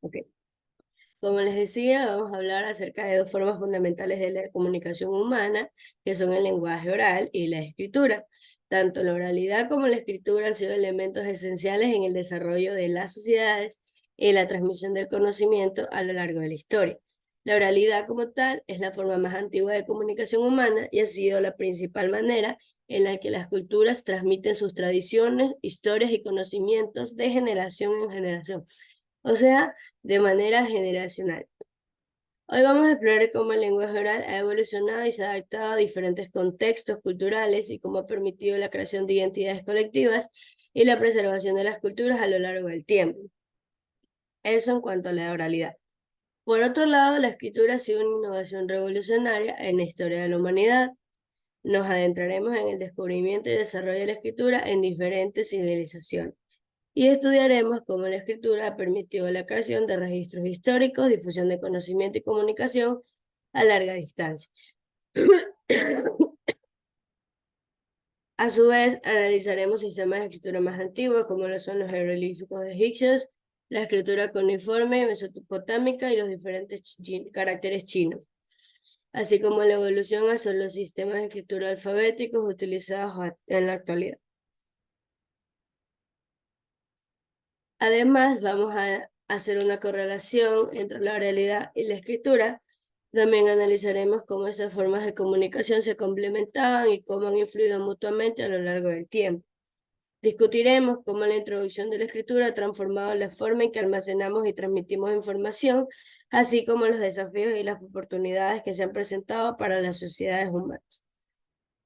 Ok. Como les decía, vamos a hablar acerca de dos formas fundamentales de la comunicación humana, que son el lenguaje oral y la escritura. Tanto la oralidad como la escritura han sido elementos esenciales en el desarrollo de las sociedades y la transmisión del conocimiento a lo largo de la historia. La oralidad como tal es la forma más antigua de comunicación humana y ha sido la principal manera en la que las culturas transmiten sus tradiciones, historias y conocimientos de generación en generación, o sea, de manera generacional. Hoy vamos a explorar cómo el lenguaje oral ha evolucionado y se ha adaptado a diferentes contextos culturales y cómo ha permitido la creación de identidades colectivas y la preservación de las culturas a lo largo del tiempo. Eso en cuanto a la oralidad. Por otro lado, la escritura ha sido una innovación revolucionaria en la historia de la humanidad. Nos adentraremos en el descubrimiento y desarrollo de la escritura en diferentes civilizaciones y estudiaremos cómo la escritura ha permitido la creación de registros históricos, difusión de conocimiento y comunicación a larga distancia. A su vez, analizaremos sistemas de escritura más antiguos, como lo son los jeroglíficos egipcios, la escritura cuneiforme mesopotámica y los diferentes caracteres chinos, así como la evolución hacia los sistemas de escritura alfabéticos utilizados en la actualidad. Además, vamos a hacer una correlación entre la oralidad y la escritura. También analizaremos cómo estas formas de comunicación se complementaban y cómo han influido mutuamente a lo largo del tiempo. Discutiremos cómo la introducción de la escritura ha transformado la forma en que almacenamos y transmitimos información, así como los desafíos y las oportunidades que se han presentado para las sociedades humanas.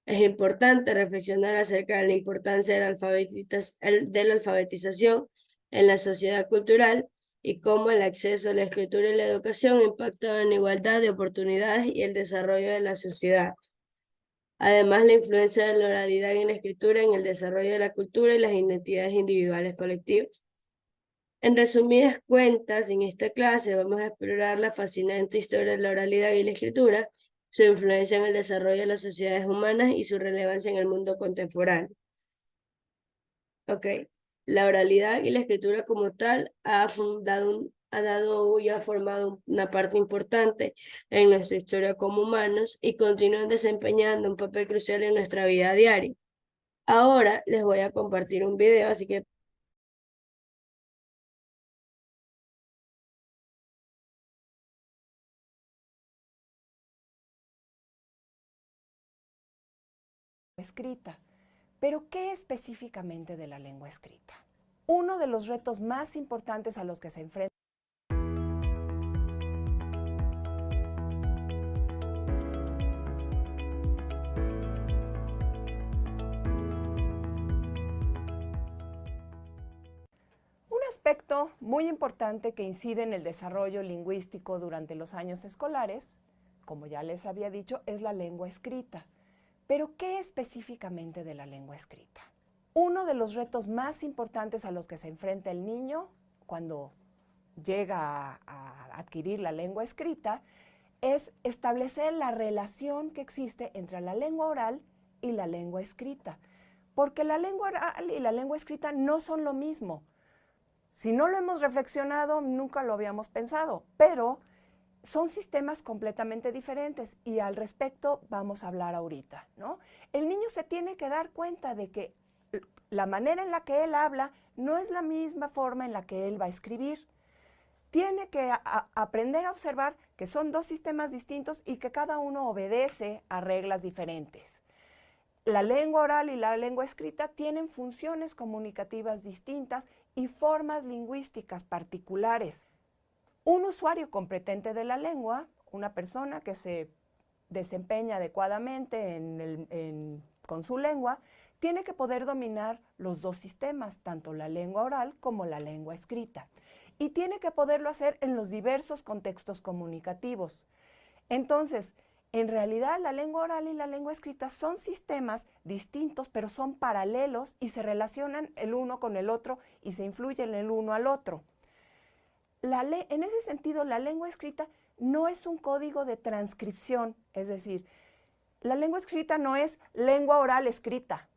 Es importante reflexionar acerca de la importancia de la alfabetización en la sociedad cultural y cómo el acceso a la escritura y la educación impactan en la igualdad de oportunidades y el desarrollo de la sociedad. Además, la influencia de la oralidad en la escritura en el desarrollo de la cultura y las identidades individuales colectivas. En resumidas cuentas, en esta clase vamos a explorar la fascinante historia de la oralidad y la escritura, su influencia en el desarrollo de las sociedades humanas y su relevancia en el mundo contemporáneo. Ok, la oralidad y la escritura como tal ha formado una parte importante en nuestra historia como humanos y continúan desempeñando un papel crucial en nuestra vida diaria. Ahora les voy a compartir un video, así que escrita. Pero, ¿qué específicamente de la lengua escrita? Uno de los retos más importantes a los que se enfrenta un aspecto muy importante que incide en el desarrollo lingüístico durante los años escolares, como ya les había dicho, es la lengua escrita. Pero, ¿qué específicamente de la lengua escrita? Uno de los retos más importantes a los que se enfrenta el niño cuando llega a adquirir la lengua escrita es establecer la relación que existe entre la lengua oral y la lengua escrita. Porque la lengua oral y la lengua escrita no son lo mismo. Si no lo hemos reflexionado, nunca lo habíamos pensado, pero son sistemas completamente diferentes y al respecto vamos a hablar ahorita, ¿no? El niño se tiene que dar cuenta de que la manera en la que él habla no es la misma forma en la que él va a escribir. Tiene que aprender a observar que son dos sistemas distintos y que cada uno obedece a reglas diferentes. La lengua oral y la lengua escrita tienen funciones comunicativas distintas y formas lingüísticas particulares. Un usuario competente de la lengua, una persona que se desempeña adecuadamente con su lengua, tiene que poder dominar los dos sistemas, tanto la lengua oral como la lengua escrita. Y tiene que poderlo hacer en los diversos contextos comunicativos. Entonces, en realidad la lengua oral y la lengua escrita son sistemas distintos, pero son paralelos y se relacionan el uno con el otro y se influyen el uno al otro. En ese sentido, la lengua escrita no es un código de transcripción, es decir, la lengua escrita no es lengua oral escrita,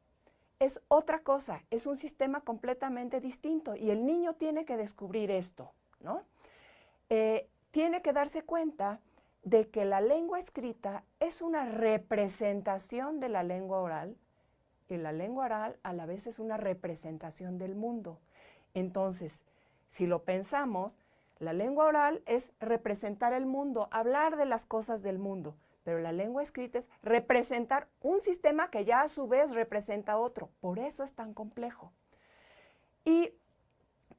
es otra cosa, es un sistema completamente distinto y el niño tiene que descubrir esto. ¿no? Tiene que darse cuenta de que la lengua escrita es una representación de la lengua oral, y la lengua oral a la vez es una representación del mundo. Entonces, si lo pensamos, la lengua oral es representar el mundo, hablar de las cosas del mundo, pero la lengua escrita es representar un sistema que ya a su vez representa otro. Por eso es tan complejo. Y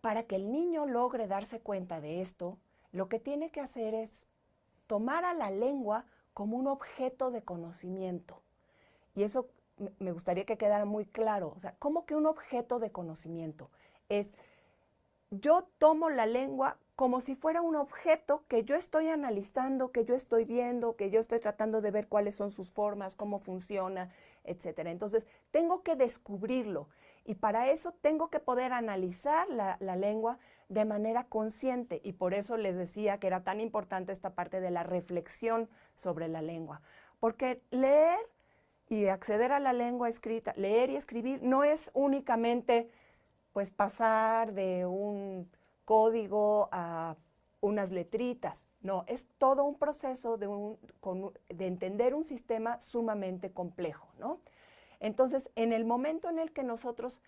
para que el niño logre darse cuenta de esto, lo que tiene que hacer es tomar a la lengua como un objeto de conocimiento. Y eso me gustaría que quedara muy claro. O sea, ¿cómo que un objeto de conocimiento? Es, yo tomo la lengua como si fuera un objeto que yo estoy analizando, que yo estoy viendo, que yo estoy tratando de ver cuáles son sus formas, cómo funciona, etc. Entonces, tengo que descubrirlo. Y para eso tengo que poder analizar la lengua de manera consciente. Y por eso les decía que era tan importante esta parte de la reflexión sobre la lengua. Porque leer y acceder a la lengua escrita, leer y escribir, no es únicamente pues pasar de un código a unas letritas. No, es todo un proceso de entender un sistema sumamente complejo, ¿no? Entonces, en el momento en el que nosotros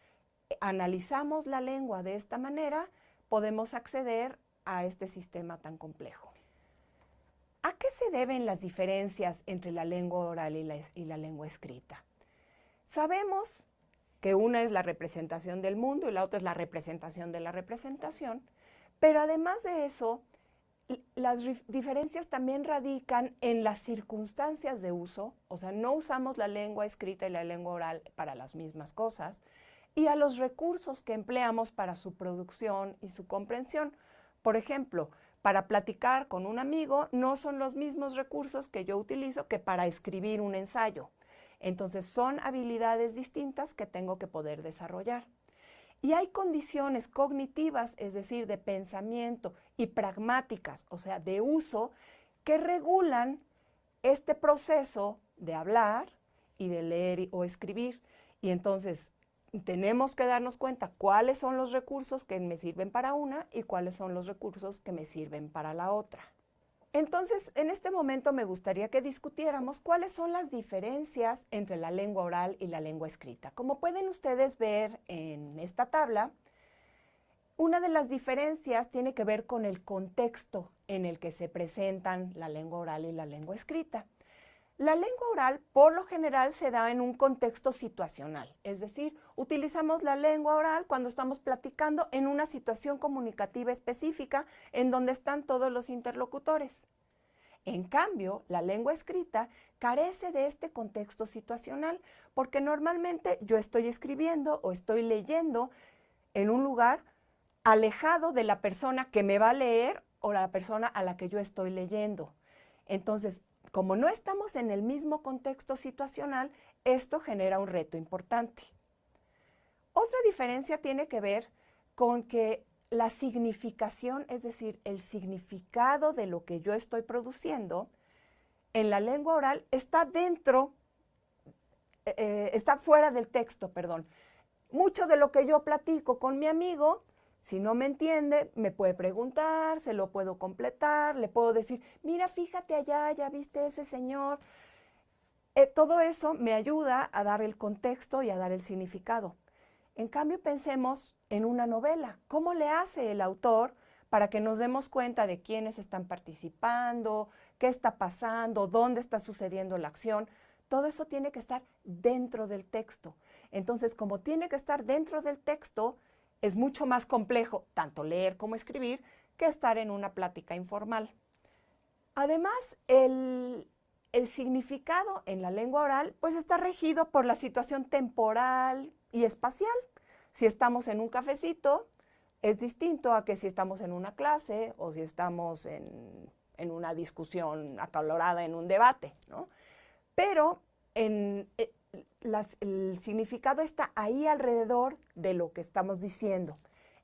analizamos la lengua de esta manera, podemos acceder a este sistema tan complejo. ¿A qué se deben las diferencias entre la lengua oral y la lengua escrita? Sabemos que una es la representación del mundo y la otra es la representación de la representación, pero además de eso, las diferencias también radican en las circunstancias de uso, o sea, no usamos la lengua escrita y la lengua oral para las mismas cosas, y a los recursos que empleamos para su producción y su comprensión. Por ejemplo, para platicar con un amigo no son los mismos recursos que yo utilizo que para escribir un ensayo. Entonces son habilidades distintas que tengo que poder desarrollar. Y hay condiciones cognitivas, es decir, de pensamiento, y pragmáticas, o sea, de uso, que regulan este proceso de hablar y de leer o escribir. Y entonces tenemos que darnos cuenta cuáles son los recursos que me sirven para una y cuáles son los recursos que me sirven para la otra. Entonces, en este momento me gustaría que discutiéramos cuáles son las diferencias entre la lengua oral y la lengua escrita. Como pueden ustedes ver en esta tabla, una de las diferencias tiene que ver con el contexto en el que se presentan la lengua oral y la lengua escrita. La lengua oral, por lo general, se da en un contexto situacional, es decir, utilizamos la lengua oral cuando estamos platicando en una situación comunicativa específica en donde están todos los interlocutores. En cambio, la lengua escrita carece de este contexto situacional porque normalmente yo estoy escribiendo o estoy leyendo en un lugar alejado de la persona que me va a leer o la persona a la que yo estoy leyendo. Entonces, como no estamos en el mismo contexto situacional, esto genera un reto importante. Otra diferencia tiene que ver con que la significación, es decir, el significado de lo que yo estoy produciendo, en la lengua oral está está fuera del texto, perdón. Mucho de lo que yo platico con mi amigo, si no me entiende, me puede preguntar, se lo puedo completar, le puedo decir, mira, fíjate allá, ya viste ese señor. Todo eso me ayuda a dar el contexto y a dar el significado. En cambio, pensemos en una novela. ¿Cómo le hace el autor para que nos demos cuenta de quiénes están participando, qué está pasando, dónde está sucediendo la acción? Todo eso tiene que estar dentro del texto. Entonces, como tiene que estar dentro del texto, es mucho más complejo tanto leer como escribir que estar en una plática informal. Además, el significado en la lengua oral pues está regido por la situación temporal y espacial. Si estamos en un cafecito, es distinto a que si estamos en una clase o si estamos en una discusión acalorada, en un debate, ¿no? Pero el significado está ahí alrededor de lo que estamos diciendo.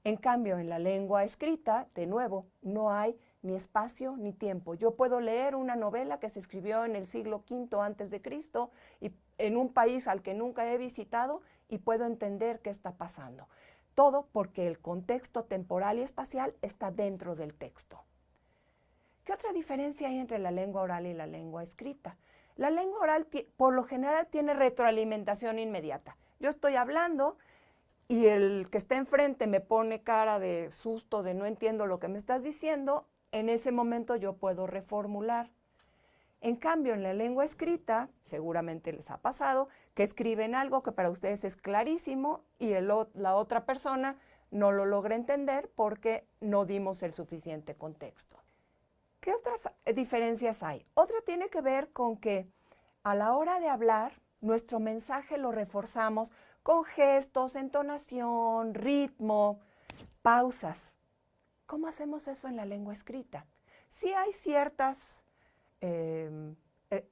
En cambio, en la lengua escrita, de nuevo, no hay ni espacio ni tiempo. Yo puedo leer una novela que se escribió en el siglo V antes de Cristo y en un país al que nunca he visitado y puedo entender qué está pasando. Todo porque el contexto temporal y espacial está dentro del texto. ¿Qué otra diferencia hay entre la lengua oral y la lengua escrita? La lengua oral por lo general tiene retroalimentación inmediata. Yo estoy hablando y el que está enfrente me pone cara de susto, de no entiendo lo que me estás diciendo, en ese momento yo puedo reformular. En cambio, en la lengua escrita, seguramente les ha pasado, que escriben algo que para ustedes es clarísimo y la otra persona no lo logra entender porque no dimos el suficiente contexto. ¿Qué otras diferencias hay? Otra tiene que ver con que a la hora de hablar, nuestro mensaje lo reforzamos con gestos, entonación, ritmo, pausas. ¿Cómo hacemos eso en la lengua escrita? Sí hay ciertas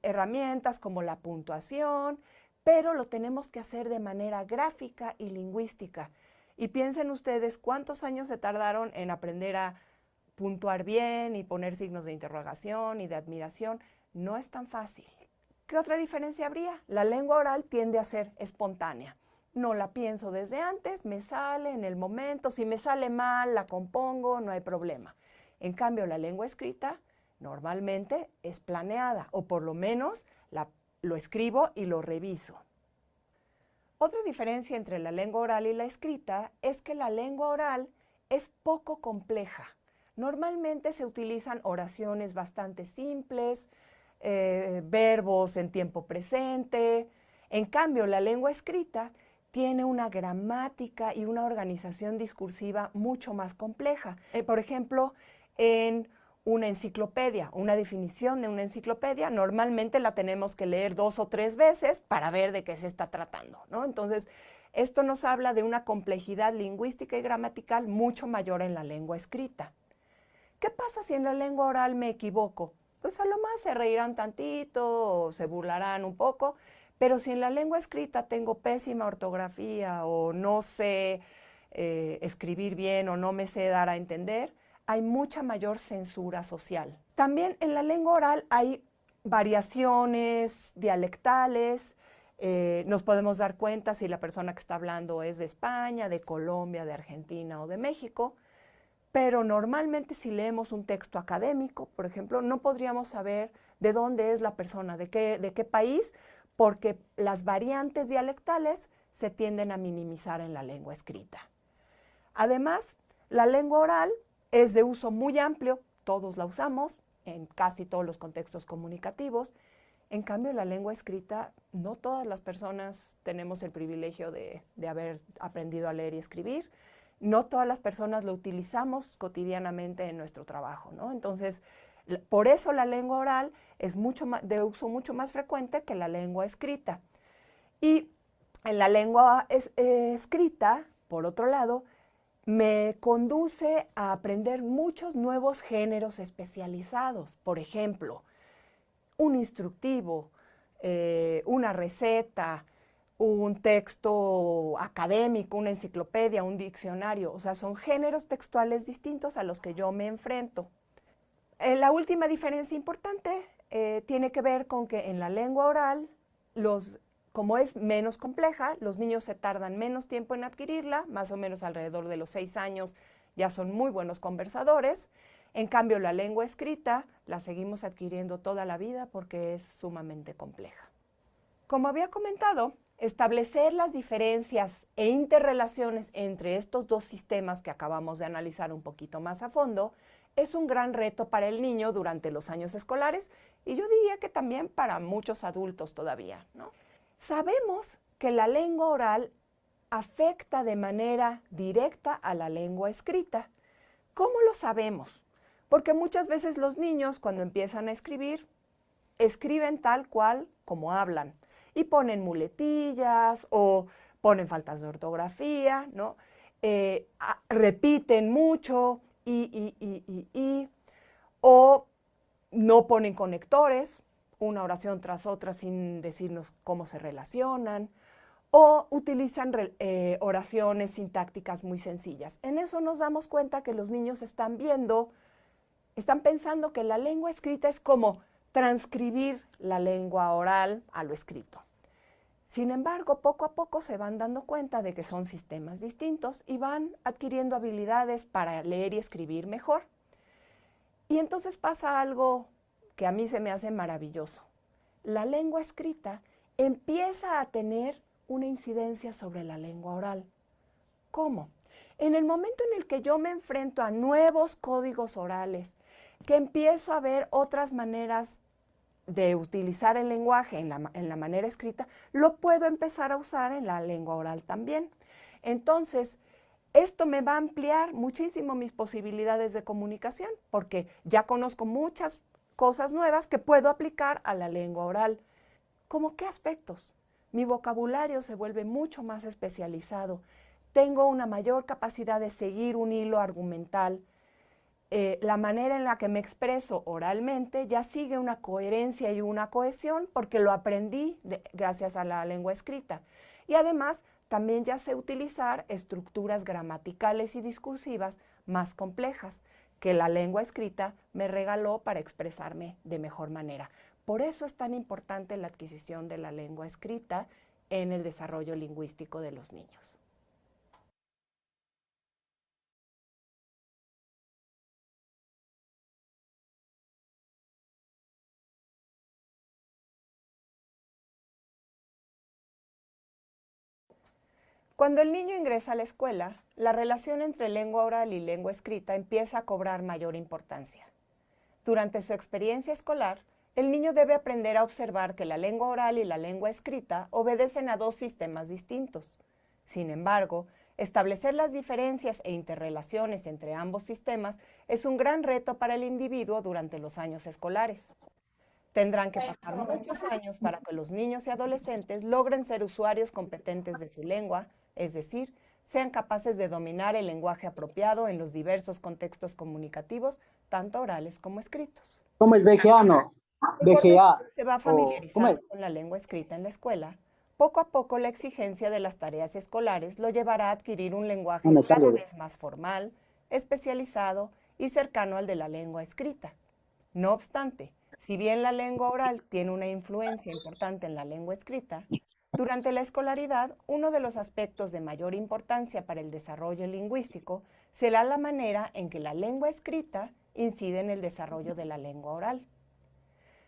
herramientas como la puntuación, pero lo tenemos que hacer de manera gráfica y lingüística. Y piensen ustedes cuántos años se tardaron en aprender a puntuar bien y poner signos de interrogación y de admiración. No es tan fácil. ¿Qué otra diferencia habría? La lengua oral tiende a ser espontánea. No la pienso desde antes, me sale en el momento. Si me sale mal, la compongo, no hay problema. En cambio, la lengua escrita normalmente es planeada, o por lo menos lo escribo y lo reviso. Otra diferencia entre la lengua oral y la escrita es que la lengua oral es poco compleja. Normalmente se utilizan oraciones bastante simples, verbos en tiempo presente. En cambio, la lengua escrita tiene una gramática y una organización discursiva mucho más compleja. Por ejemplo, en una enciclopedia, una definición de una enciclopedia, normalmente la tenemos que leer 2 o 3 veces para ver de qué se está tratando, ¿no? Entonces, esto nos habla de una complejidad lingüística y gramatical mucho mayor en la lengua escrita. ¿Qué pasa si en la lengua oral me equivoco? Pues a lo más se reirán tantito o se burlarán un poco, pero si en la lengua escrita tengo pésima ortografía o no sé escribir bien o no me sé dar a entender, hay mucha mayor censura social. También en la lengua oral hay variaciones dialectales. Nos podemos dar cuenta si la persona que está hablando es de España, de Colombia, de Argentina o de México. Pero normalmente si leemos un texto académico, por ejemplo, no podríamos saber de dónde es la persona, de qué país, porque las variantes dialectales se tienden a minimizar en la lengua escrita. Además, la lengua oral es de uso muy amplio, todos la usamos en casi todos los contextos comunicativos. En cambio, la lengua escrita, no todas las personas tenemos el privilegio de haber aprendido a leer y escribir. No todas las personas lo utilizamos cotidianamente en nuestro trabajo, ¿no? Entonces, por eso la lengua oral es de uso mucho más frecuente que la lengua escrita. Y en la lengua escrita, por otro lado, me conduce a aprender muchos nuevos géneros especializados. Por ejemplo, un instructivo, una receta, un texto académico, una enciclopedia, un diccionario. O sea, son géneros textuales distintos a los que yo me enfrento. La última diferencia importante tiene que ver con que en la lengua oral, como es menos compleja, los niños se tardan menos tiempo en adquirirla, más o menos alrededor de los 6 años ya son muy buenos conversadores. En cambio, la lengua escrita la seguimos adquiriendo toda la vida porque es sumamente compleja. Como había comentado, establecer las diferencias e interrelaciones entre estos dos sistemas que acabamos de analizar un poquito más a fondo es un gran reto para el niño durante los años escolares y yo diría que también para muchos adultos todavía, ¿no? Sabemos que la lengua oral afecta de manera directa a la lengua escrita. ¿Cómo lo sabemos? Porque muchas veces los niños cuando empiezan a escribir, escriben tal cual como hablan y ponen muletillas o ponen faltas de ortografía, ¿no? Repiten mucho o no ponen conectores, una oración tras otra sin decirnos cómo se relacionan, o utilizan oraciones sintácticas muy sencillas. En eso nos damos cuenta que los niños están pensando que la lengua escrita es como transcribir la lengua oral a lo escrito. Sin embargo, poco a poco se van dando cuenta de que son sistemas distintos y van adquiriendo habilidades para leer y escribir mejor. Y entonces pasa algo que a mí se me hace maravilloso. La lengua escrita empieza a tener una incidencia sobre la lengua oral. ¿Cómo? En el momento en el que yo me enfrento a nuevos códigos orales, que empiezo a ver otras maneras de utilizar el lenguaje en la manera escrita, lo puedo empezar a usar en la lengua oral también. Entonces, esto me va a ampliar muchísimo mis posibilidades de comunicación, porque ya conozco muchas cosas nuevas que puedo aplicar a la lengua oral. ¿Cómo qué aspectos? Mi vocabulario se vuelve mucho más especializado. Tengo una mayor capacidad de seguir un hilo argumental. La manera en la que me expreso oralmente ya sigue una coherencia y una cohesión porque lo aprendí gracias a la lengua escrita. Y además también ya sé utilizar estructuras gramaticales y discursivas más complejas que la lengua escrita me regaló para expresarme de mejor manera. Por eso es tan importante la adquisición de la lengua escrita en el desarrollo lingüístico de los niños. Cuando el niño ingresa a la escuela, la relación entre lengua oral y lengua escrita empieza a cobrar mayor importancia. Durante su experiencia escolar, el niño debe aprender a observar que la lengua oral y la lengua escrita obedecen a dos sistemas distintos. Sin embargo, establecer las diferencias e interrelaciones entre ambos sistemas es un gran reto para el individuo durante los años escolares. Tendrán que pasar muchos años para que los niños y adolescentes logren ser usuarios competentes de su lengua, es decir, sean capaces de dominar el lenguaje apropiado en los diversos contextos comunicativos, tanto orales como escritos. ¿Cómo es vegeano? Conforme VGA. se va O, ¿cómo es? familiarizando con la lengua escrita en la escuela, poco a poco la exigencia de las tareas escolares lo llevará a adquirir un No lenguaje me cada sale. vez más formal, especializado y cercano al de la lengua escrita. No obstante, si bien la lengua oral tiene una influencia importante en la lengua escrita, durante la escolaridad uno de los aspectos de mayor importancia para el desarrollo lingüístico será la manera en que la lengua escrita incide en el desarrollo de la lengua oral.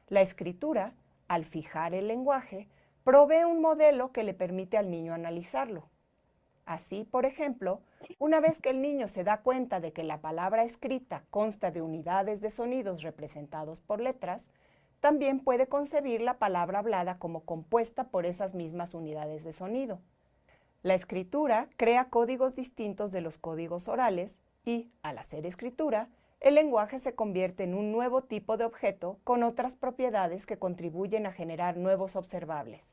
La escritura, al fijar el lenguaje, provee un modelo que le permite al niño analizarlo. Así, por ejemplo, una vez que el niño se da cuenta de que la palabra escrita consta de unidades de sonidos representados por letras, también puede concebir la palabra hablada como compuesta por esas mismas unidades de sonido. La escritura crea códigos distintos de los códigos orales y, al hacer escritura, el lenguaje se convierte en un nuevo tipo de objeto con otras propiedades que contribuyen a generar nuevos observables.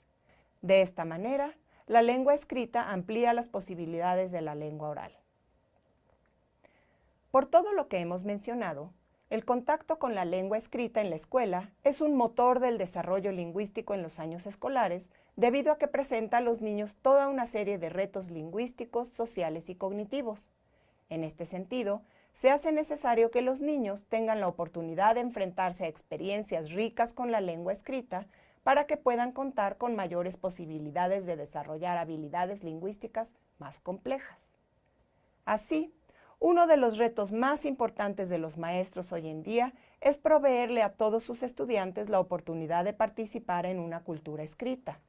De esta manera, la lengua escrita amplía las posibilidades de la lengua oral. Por todo lo que hemos mencionado, el contacto con la lengua escrita en la escuela es un motor del desarrollo lingüístico en los años escolares, debido a que presenta a los niños toda una serie de retos lingüísticos, sociales y cognitivos. En este sentido, se hace necesario que los niños tengan la oportunidad de enfrentarse a experiencias ricas con la lengua escrita para que puedan contar con mayores posibilidades de desarrollar habilidades lingüísticas más complejas. Así, uno de los retos más importantes de los maestros hoy en día es proveerle a todos sus estudiantes la oportunidad de participar en una cultura escrita.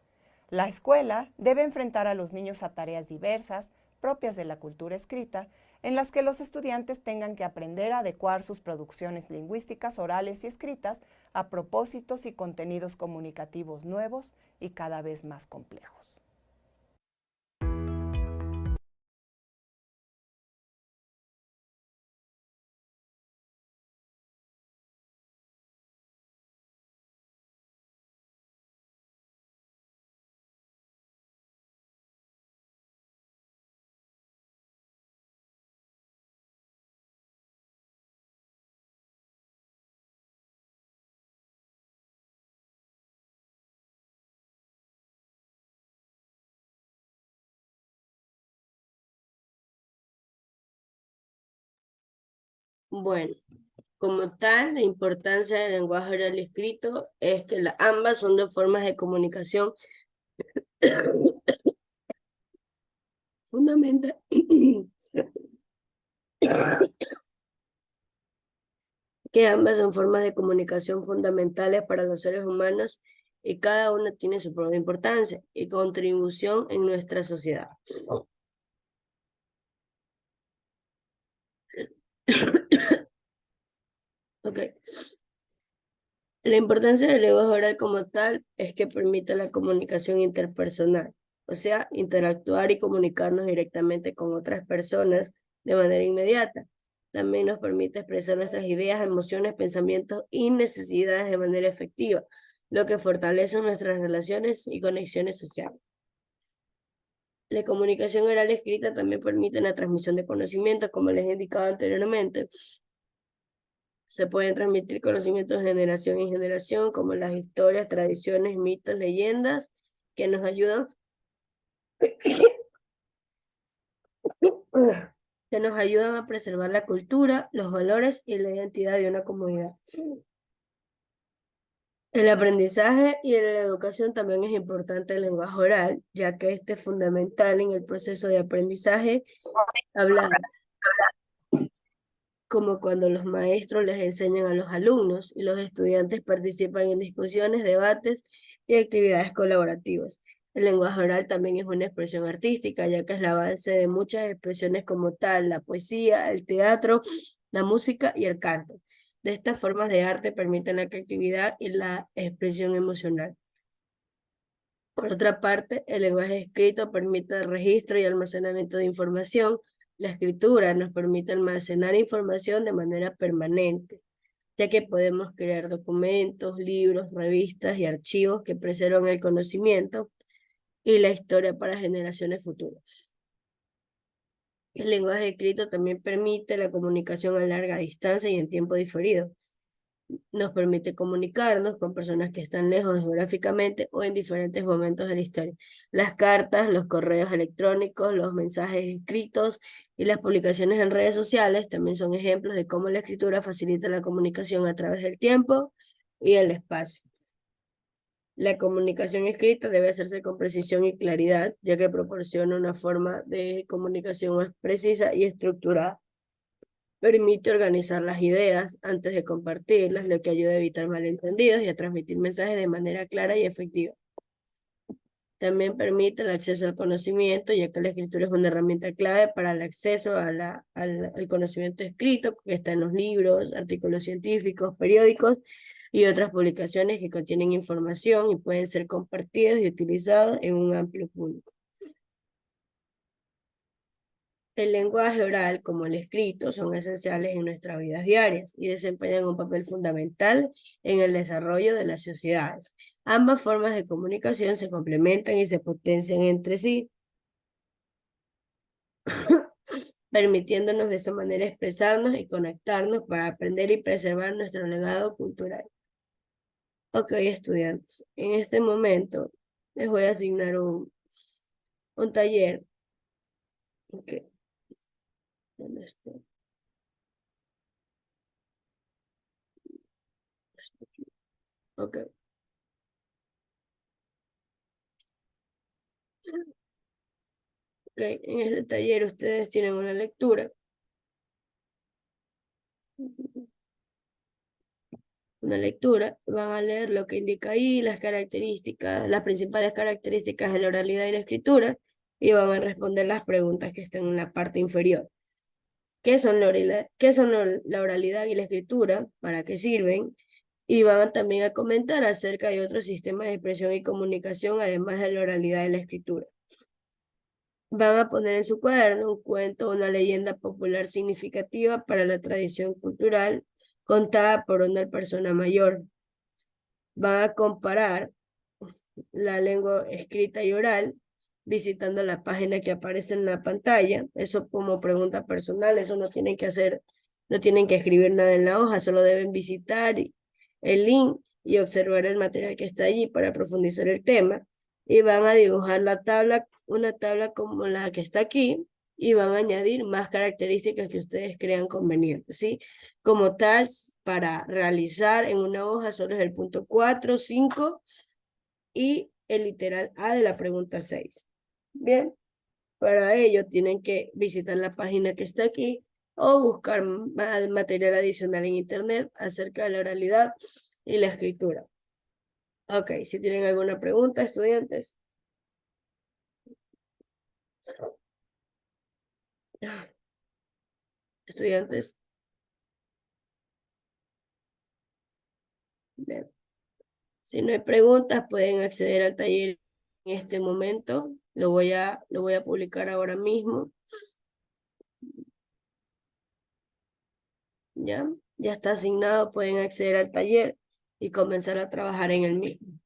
La escuela debe enfrentar a los niños a tareas diversas, propias de la cultura escrita, en las que los estudiantes tengan que aprender a adecuar sus producciones lingüísticas orales y escritas a propósitos y contenidos comunicativos nuevos y cada vez más complejos. Bueno, como tal, la importancia del lenguaje oral y escrito es que ambas son dos formas de comunicación Fundamenta que ambas son formas de comunicación fundamentales para los seres humanos y cada una tiene su propia importancia y contribución en nuestra sociedad. Okay. La importancia del lenguaje oral como tal es que permite la comunicación interpersonal, o sea, interactuar y comunicarnos directamente con otras personas de manera inmediata. También nos permite expresar nuestras ideas, emociones, pensamientos y necesidades de manera efectiva, lo que fortalece nuestras relaciones y conexiones sociales. La comunicación oral escrita también permite la transmisión de conocimientos, como les he indicado anteriormente. Se pueden transmitir conocimientos de generación en generación, como las historias, tradiciones, mitos, leyendas, que nos ayudan, que nos ayudan a preservar la cultura, los valores y la identidad de una comunidad. El aprendizaje y en la educación también es importante el lenguaje oral, ya que este es fundamental en el proceso de aprendizaje hablado, como cuando los maestros les enseñan a los alumnos y los estudiantes participan en discusiones, debates y actividades colaborativas. El lenguaje oral también es una expresión artística, ya que es la base de muchas expresiones como tal, la poesía, el teatro, la música y el canto. De estas formas de arte permiten la creatividad y la expresión emocional. Por otra parte, el lenguaje escrito permite el registro y almacenamiento de información. La escritura nos permite almacenar información de manera permanente, ya que podemos crear documentos, libros, revistas y archivos que preservan el conocimiento y la historia para generaciones futuras. El lenguaje escrito también permite la comunicación a larga distancia y en tiempo diferido. Nos permite comunicarnos con personas que están lejos geográficamente o en diferentes momentos de la historia. Las cartas, los correos electrónicos, los mensajes escritos y las publicaciones en redes sociales también son ejemplos de cómo la escritura facilita la comunicación a través del tiempo y el espacio. La comunicación escrita debe hacerse con precisión y claridad, ya que proporciona una forma de comunicación más precisa y estructurada. Permite organizar las ideas antes de compartirlas, lo que ayuda a evitar malentendidos y a transmitir mensajes de manera clara y efectiva. También permite el acceso al conocimiento, ya que la escritura es una herramienta clave para el acceso al conocimiento escrito, que está en los libros, artículos científicos, periódicos y otras publicaciones que contienen información y pueden ser compartidos y utilizados en un amplio público. El lenguaje oral como el escrito son esenciales en nuestras vidas diarias y desempeñan un papel fundamental en el desarrollo de las sociedades. Ambas formas de comunicación se complementan y se potencian entre sí, permitiéndonos de esa manera expresarnos y conectarnos para aprender y preservar nuestro legado cultural. Ok, estudiantes, en este momento les voy a asignar un taller. Ok, ¿dónde está? Ok. Ok, en este taller ustedes tienen una lectura. Una lectura, van a leer lo que indica ahí, las características, las principales características de la oralidad y la escritura, y van a responder las preguntas que están en la parte inferior. ¿Qué son la oralidad y la escritura? ¿Para qué sirven? Y van también a comentar acerca de otros sistemas de expresión y comunicación, además de la oralidad y la escritura. Van a poner en su cuaderno un cuento o una leyenda popular significativa para la tradición cultural contada por una persona mayor. Van a comparar la lengua escrita y oral visitando la página que aparece en la pantalla. Eso como pregunta personal, eso no tienen que hacer, no tienen que escribir nada en la hoja, solo deben visitar el link y observar el material que está allí para profundizar el tema. Y van a dibujar la tabla, una tabla como la que está aquí, y van a añadir más características que ustedes crean convenientes, ¿sí? Como tal, para realizar en una hoja solo es el punto 4, 5 y el literal A de la pregunta 6. Bien, para ello tienen que visitar la página que está aquí o buscar más material adicional en internet acerca de la oralidad y la escritura. Ok, si tienen alguna pregunta, estudiantes. Estudiantes. Bien. Si no hay preguntas, pueden acceder al taller en este momento. Lo voy a publicar ahora mismo. ¿Ya? Ya está asignado, pueden acceder al taller y comenzar a trabajar en el mismo.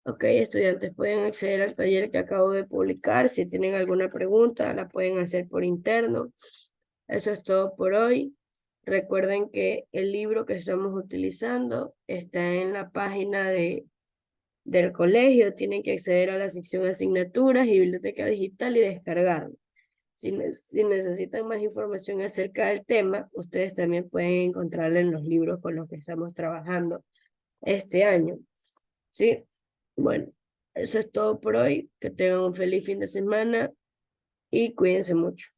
Ok, estudiantes, pueden acceder al taller que acabo de publicar. Si tienen alguna pregunta, la pueden hacer por interno. Eso es todo por hoy. Recuerden que el libro que estamos utilizando está en la página del colegio. Tienen que acceder a la sección asignaturas y biblioteca digital y descargarlo. Si necesitan más información acerca del tema, ustedes también pueden encontrarlo en los libros con los que estamos trabajando este año. ¿Sí? Bueno, eso es todo por hoy. Que tengan un feliz fin de semana y cuídense mucho.